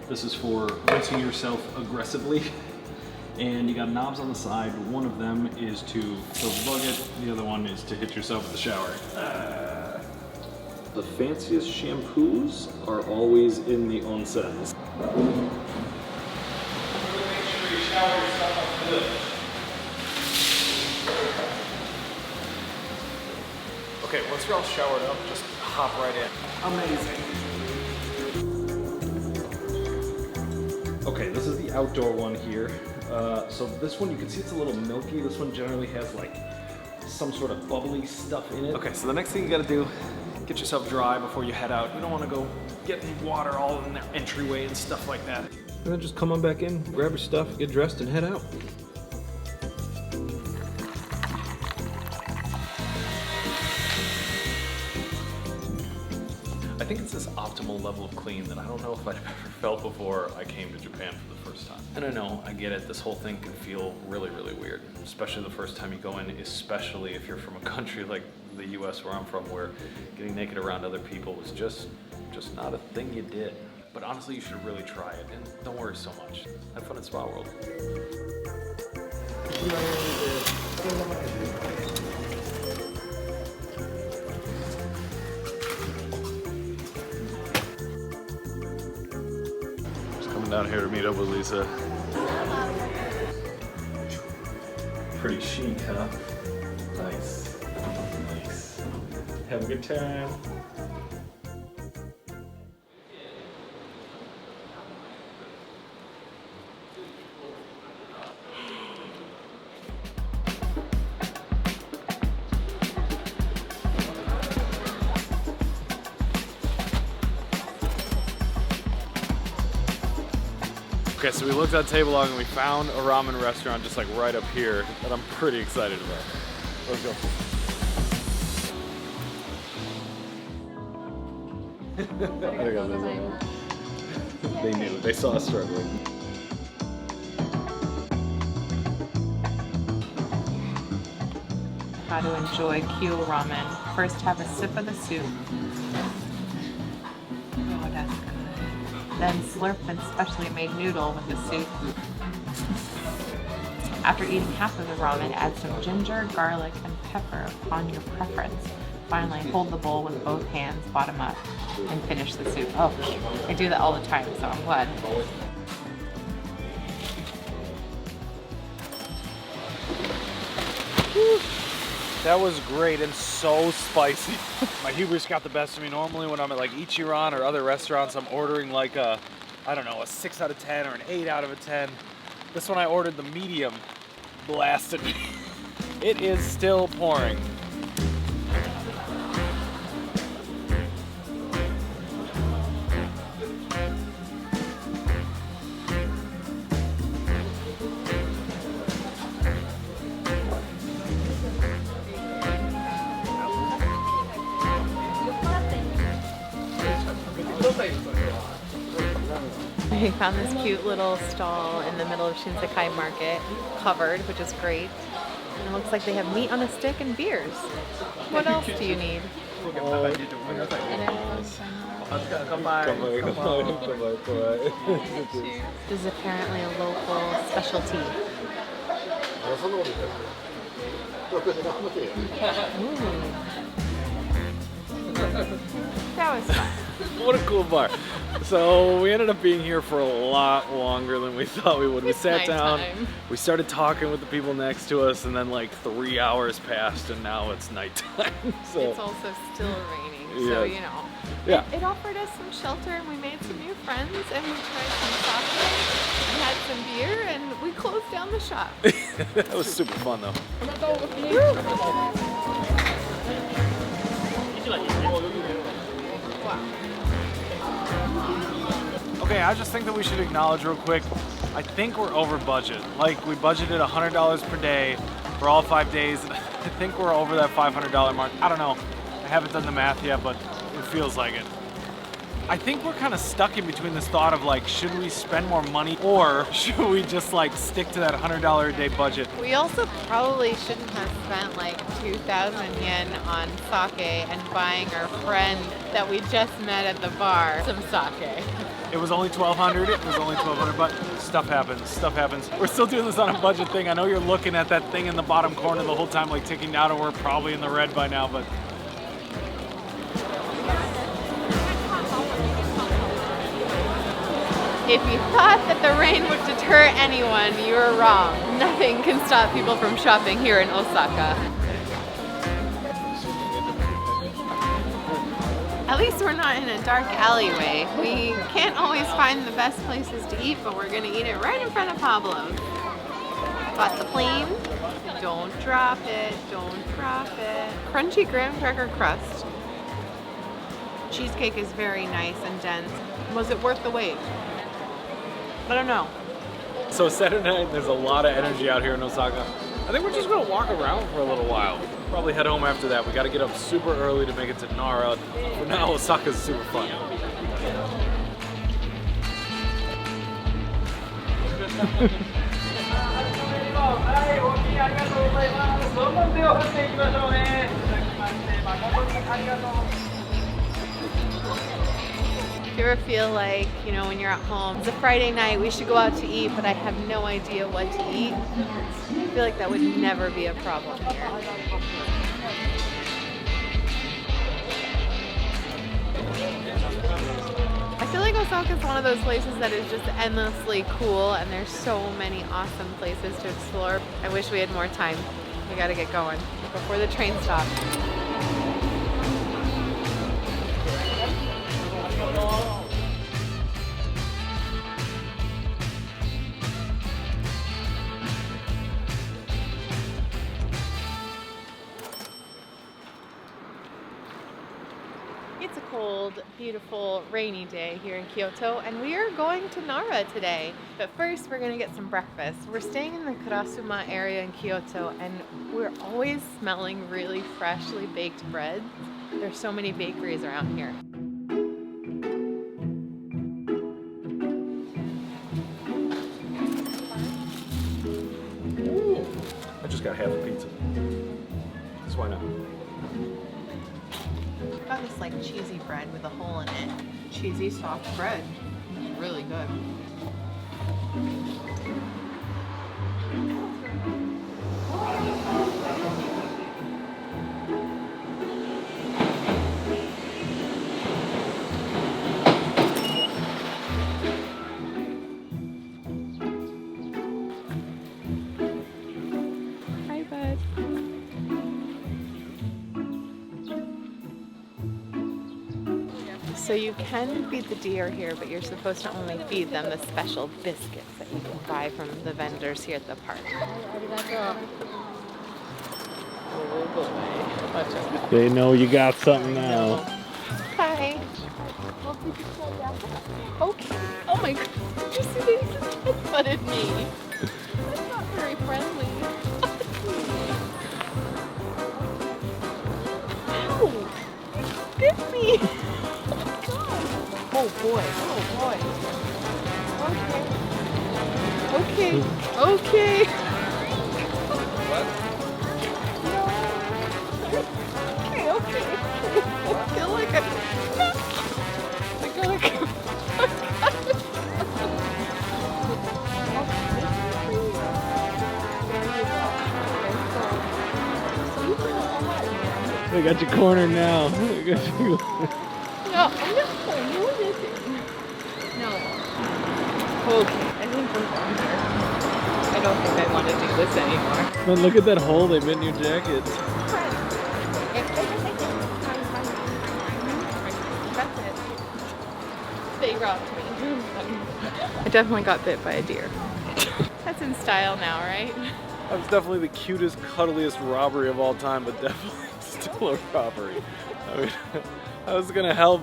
This is for rinsing yourself aggressively. And you got knobs on the side. One of them is to fill the bucket, the other one is to hit yourself with the shower. The fanciest shampoos are always in the onsens. Make sure you shower yourself up good. Okay, once you're all showered up, just hop right in. Amazing. Okay, this is the outdoor one here. So this one, you can see it's a little milky. This one generally has like some sort of bubbly stuff in it. Okay, so the next thing you gotta do, get yourself dry before you head out. You don't wanna go get water all in the entryway and stuff like that. And then just come on back in, grab your stuff, get dressed, and head out. I think it's this optimal minimal level of clean that I don't know if I've ever felt before I came to Japan for the first time. And I know, I get it, this whole thing can feel really, really weird, especially the first time you go in, especially if you're from a country like the US where I'm from, where getting naked around other people was just not a thing you did. But honestly, you should really try it, and don't worry so much. Have fun in Spa World. Just coming down here to meet up with Lisa. Pretty chic, huh? Nice. Nice. Have a good time. Okay, so we looked at table log and we found a ramen restaurant just like right up here that I'm pretty excited about. Let's go. They knew. They saw us struggling. How to enjoy Kyo ramen. First have a sip of the soup. Oh, that's good. Then slurp an specially made noodle with the soup. After eating half of the ramen, add some ginger, garlic, and pepper upon your preference. Finally, hold the bowl with both hands, bottom up, and finish the soup. Oh, I do that all the time, so I'm glad. That was great and so spicy. My hubris got the best of me. Normally when I'm at like Ichiran or other restaurants, I'm ordering like a, I don't know, a 6 out of 10 or an 8 out of a 10. This one I ordered the medium. Blasted me. It is still pouring. We found this cute little stall in the middle of Shinsekai Market, covered, which is great. And it looks like they have meat on a stick and beers. What else do you need? This is apparently a local specialty. That was fun. What a cool bar. So we ended up being here for a lot longer than we thought we would. We sat down, we started talking with the people next to us, and then like 3 hours passed and now it's nighttime. So it's also still raining, so you know. Yeah. It offered us some shelter and we made some new friends and we tried some sake and had some beer and we closed down the shop. That was super fun though. Okay, I just think that we should acknowledge real quick, I think we're over budget. Like, we budgeted $100 per day for all 5 days. I think we're over that $500 mark. I don't know. I haven't done the math yet, but it feels like it. I think we're kind of stuck in between this thought of like, should we spend more money or should we just like stick to that $100 a day budget? We also probably shouldn't have spent like 2,000 yen on sake and buying our friend that we just met at the bar some sake. It was only $1,200. It was only $1,200, but stuff happens. Stuff happens. We're still doing this on a budget thing. I know you're looking at that thing in the bottom corner the whole time, like ticking down, and we're probably in the red by now, but. If you thought that the rain would deter anyone, you were wrong. Nothing can stop people from shopping here in Osaka. At least we're not in a dark alleyway. We can't always find the best places to eat, but we're gonna eat it right in front of Pablo's. Got the plain. Don't drop it, don't drop it. Crunchy graham cracker crust. Cheesecake is very nice and dense. Was it worth the wait? I don't know. So Saturday night, there's a lot of energy out here in Osaka. I think we're just gonna walk around for a little while. Probably head home after that. We gotta get up super early to make it to Nara. For now, Osaka's super fun. If you ever feel like, you know, when you're at home, it's a Friday night, we should go out to eat, but I have no idea what to eat, I feel like that would never be a problem here. I feel like Osaka is one of those places that is just endlessly cool, and there's so many awesome places to explore. I wish we had more time. We gotta get going before the train stops. It's a cold, beautiful, rainy day here in Kyoto, and we are going to Nara today. But first, we're gonna get some breakfast. We're staying in the Karasuma area in Kyoto, and we're always smelling really freshly baked bread. There's so many bakeries around here. I just got half a pizza. So why not? Got this like cheesy bread with a hole in it. Cheesy soft bread. It's really good. Hi, bud. So you can feed the deer here, but you're supposed to only feed them the special biscuits that you can buy from the vendors here at the park. They know you got something now. Hi. Okay. Oh my god. Did you see they just headbutted me? That's not very friendly. Ow! You bit me! Oh boy, Okay. Okay. Okay. I feel like I gotta go. They got you cornered now. They got you. No, I'm not playing. No, no. Okay, I think we're done here. I don't think I want to do this anymore. Man, look at that hole they made in your jacket. That's it. They robbed me. I definitely got bit by a deer. That's in style now, right? That was definitely the cutest, cuddliest robbery of all time, but definitely still a robbery. I mean, I was gonna help.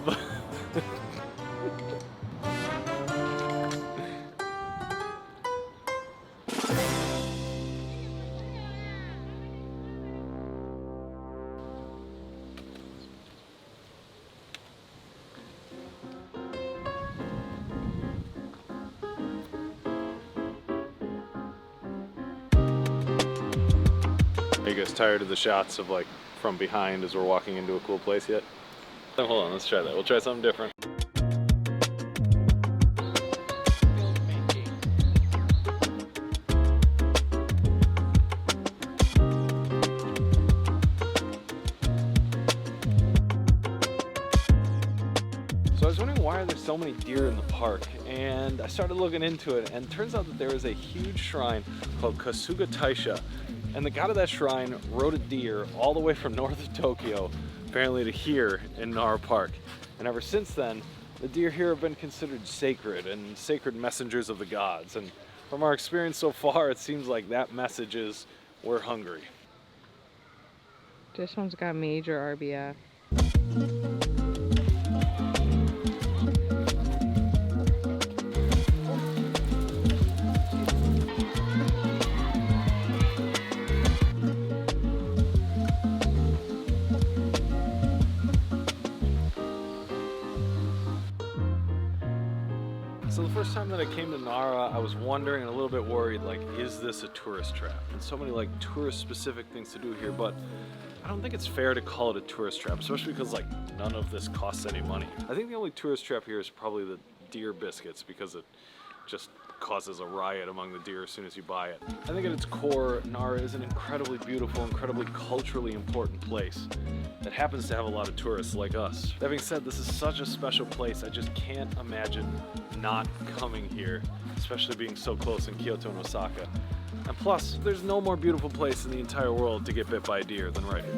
Are you guys tired of the shots of like from behind as we're walking into a cool place yet? Oh, hold on, let's try that. We'll try something different. So I was wondering, why are there so many deer in the park? And I started looking into it, and it turns out that there is a huge shrine called Kasuga Taisha. And the god of that shrine rode a deer all the way from north of Tokyo, apparently to here in Nara Park. And ever since then, the deer here have been considered sacred and sacred messengers of the gods. And from our experience so far, it seems like that message is, we're hungry. This one's got major RBF. time that I came to Nara, I was wondering and a little bit worried, like, is this a tourist trap? And so many like tourist-specific things to do here, but I don't think it's fair to call it a tourist trap, especially because like none of this costs any money. I think the only tourist trap here is probably the deer biscuits because it just causes a riot among the deer as soon as you buy it. I think at its core, Nara is an incredibly beautiful, incredibly culturally important place that happens to have a lot of tourists like us. That being said, this is such a special place, I just can't imagine not coming here, especially being so close in Kyoto and Osaka. And plus, there's no more beautiful place in the entire world to get bit by a deer than right here.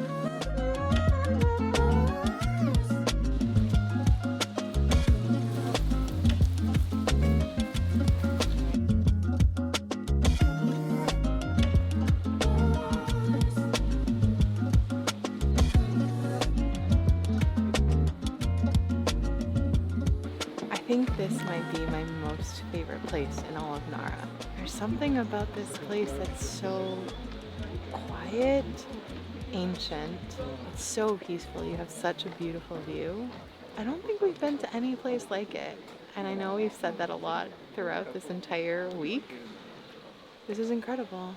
I think this might be my most favorite place in all of Nara. There's something about this place that's so quiet, ancient. It's so peaceful. You have such a beautiful view. I don't think we've been to any place like it. And I know we've said that a lot throughout this entire week. This is incredible.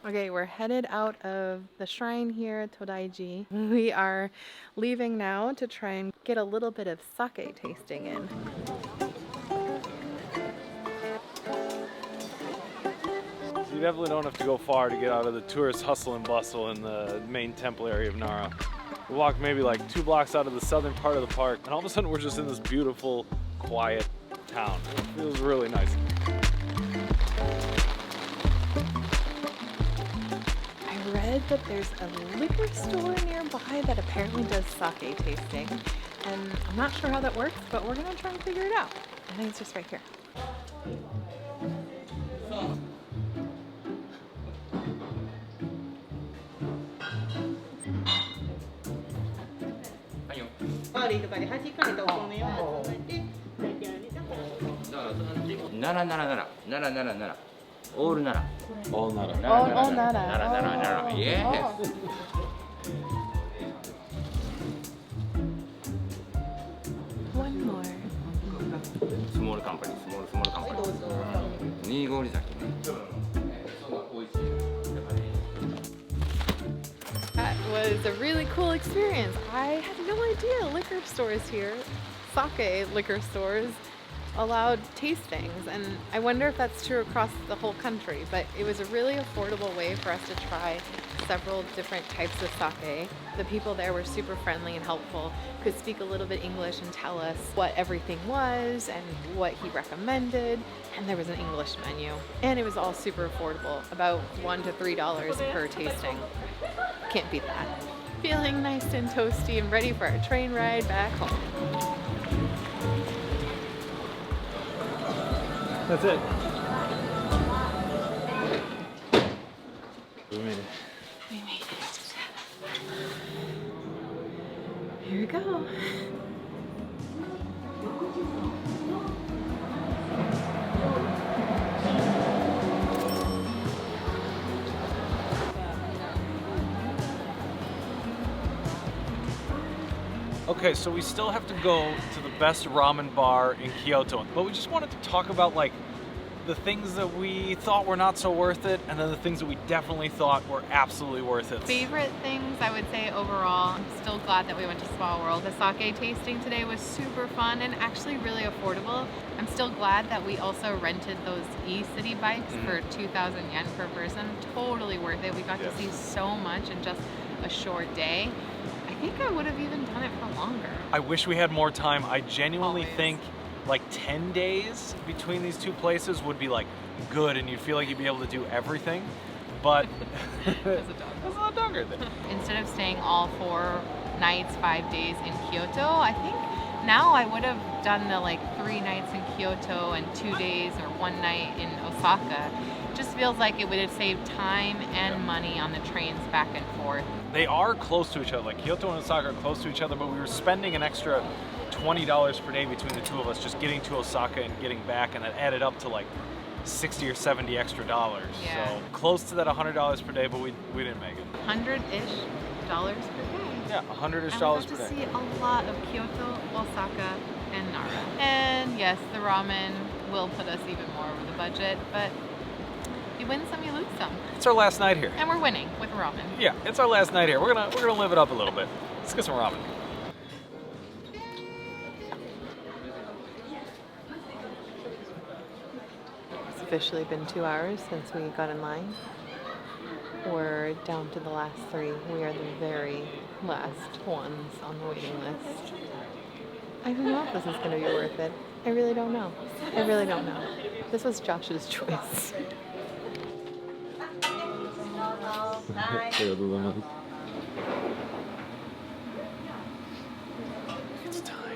Okay, we're headed out of the shrine here at Todai-ji. We are leaving now to try and get a little bit of sake tasting in. You definitely don't have to go far to get out of the tourist hustle and bustle in the main temple area of Nara. We walked maybe like 2 blocks out of the southern part of the park, and all of a sudden we're just in this beautiful, quiet town. It feels really nice. I read that there's a liquor store nearby that apparently does sake tasting, and I'm not sure how that works, but we're gonna try and figure it out. I think it's just right here. All Nara. All Nara. Yes. One more. Small company. 新郡崎ね。 That was a really cool experience. I had no idea liquor stores here, sake liquor stores, allowed tastings, and I wonder if that's true across the whole country, but it was a really affordable way for us to try several different types of sake. The people there were super friendly and helpful, could speak a little bit English and tell us what everything was and what he recommended, and there was an English menu. And it was all super affordable, about $1 to $3 per tasting. Can't beat that. Feeling nice and toasty and ready for a train ride back home. That's it. We made it. We made it. Here we go. Okay, so we still have to go to the best ramen bar in Kyoto, but we just wanted to talk about like the things that we thought were not so worth it, and then the things that we definitely thought were absolutely worth it. Favorite things, I would say overall, I'm still glad that we went to Small World. The sake tasting today was super fun and actually really affordable. I'm still glad that we also rented those e-city bikes for 2,000 yen per person. Totally worth it. We got to see so much in just a short day. I think I would have even done it for longer. I wish we had more time. I genuinely Always. think like 10 days between these two places would be like good, and you'd feel like you'd be able to do everything, but It's it's a lot longer than. Instead of staying all 4 nights, 5 days in Kyoto, I think now I would have done the like 3 nights in Kyoto and 2 days or 1 night in Osaka. Just feels like it would have saved time and money on the trains back and forth. They are close to each other, like Kyoto and Osaka are close to each other, but we were spending an extra $20 per day between the two of us just getting to Osaka and getting back, and that added up to like 60 or 70 extra dollars. Yeah. So close to that $100 per day, but we didn't make it. $100-ish per day. Yeah, $100-ish And we dollars got per to day. see a lot of Kyoto, Osaka, and Nara. And yes, the ramen will put us even more over the budget, but you win some, you lose some. It's our last night here. And we're winning with ramen. Yeah, it's our last night here. We're gonna live it up a little bit. Let's get some ramen. It's officially been 2 hours since we got in line. We're down to the last 3. We are the very last ones on the waiting list. I don't know if this is going to be worth it. I really don't know. I really don't know. This was Josh's choice. It's time.